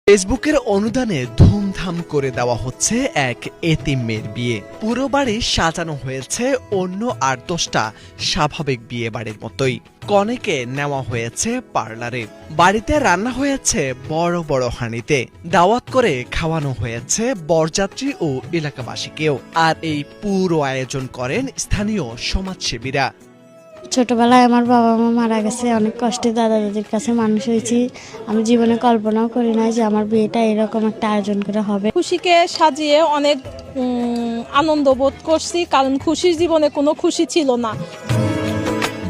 ফেসবুকের অনুদানে ধুমধাম করে দেওয়া হচ্ছে এক এতিম মেয়ের বিয়ে। পুরো বাড়ি সাজানো হয়েছে অন্য ৮-১০টা স্বাভাবিক বিয়ে বাড়ির মতোই। কনেকে নেওয়া হয়েছে পার্লারে, বাড়িতে রান্না হয়েছে বড় বড় হাঁড়িতে, দাওয়াত করে খাওয়ানো হয়েছে বরযাত্রী ও এলাকাবাসীকেও। আর এই পুরো আয়োজন করেন স্থানীয় সমাজসেবীরা। ছোটবেলায় আমার বাবা মা মারা গেছে, অনেক কষ্টে দাদা দাদির কাছে মানুষ হয়েছি। আমি জীবনে কল্পনাও করি নাই যে আমার বিয়েটা এরকম একটা আয়োজন করে হবে। খুশিকে সাজিয়ে অনেক আনন্দ বোধ করছি, কারণ খুশির জীবনে কোনো খুশি ছিল না।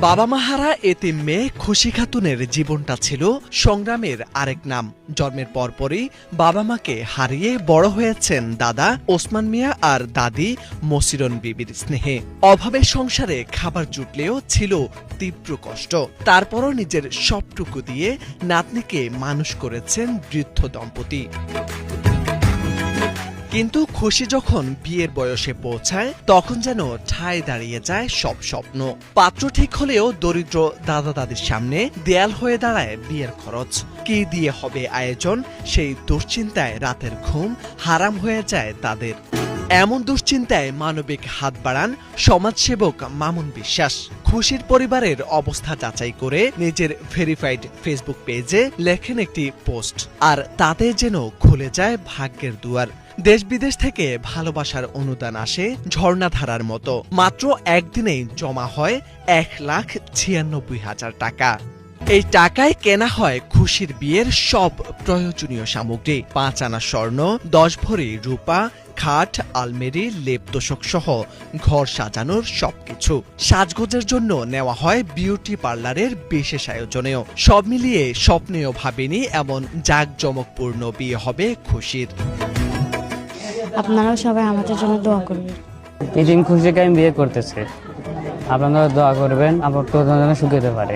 বাবা মাহারা এতিম মেয়ে খুশি খাতুনের জীবনটা ছিল সংগ্রামের আরেক নাম। জন্মের পরপরই বাবা মাকে হারিয়ে বড় হয়েছেন দাদা ওসমান মিয়া আর দাদি মসিরন বিবির স্নেহে। অভাবের সংসারে খাবার জুটলেও ছিল তীব্র কষ্ট। তারপরও নিজের সবটুকু দিয়ে নাতনিকে মানুষ করেছেন বৃদ্ধ দম্পতি। কিন্তু খুশি যখন বিয়ের বয়সে পৌঁছায়, তখন যেন ঠায় দাঁড়িয়ে যায় সব স্বপ্ন। পাত্র ঠিক হলেও দরিদ্র দাদা দাদির সামনে দেয়াল হয়ে দাঁড়ায় বিয়ের খরচ। কি দিয়ে হবে আয়োজন, সেই দুশ্চিন্তায় রাতের ঘুম হারাম হয়ে যায় তাদের। এমন দুশ্চিন্তায় মানবিক হাত বাড়ান সমাজসেবক মামুন বিশ্বাস। খুশির পরিবারের অবস্থা যাচাই করে নিজের ভেরিফাইড ফেসবুক পেজে লেখেন একটি পোস্ট, আর তাতে যেন খুলে যায় ভাগ্যের দুয়ার। দেশ বিদেশ থেকে ভালোবাসার অনুদান আসে ঝর্ণাধারার মতো। মাত্র একদিনেই জমা হয় ১,৯৬,০০০ টাকা। এই টাকায় কেনা হয় খুশির বিয়ের সব প্রয়োজনীয় সামগ্রী: ৫ আনা স্বর্ণ, ১০ ভরি রূপা, খাট, আলমারি, লেপ তোশক সহ ঘর সাজানোর সবকিছু। সাজগোজের জন্য নেওয়া হয় বিউটি পার্লারের বিশেষ আয়োজনেও। সব মিলিয়ে স্বপ্নেও ভাবেনি এমন জাঁকজমকপূর্ণ বিয়ে হবে খুশির। আপনারাও সবাই আমাদের জন্য দোয়া করবেন। এই দিন খুশিকে আমি বিয়ে করতেছি, আপনারা দোয়া করবেন, আমার তো সুখে যেতে পারে।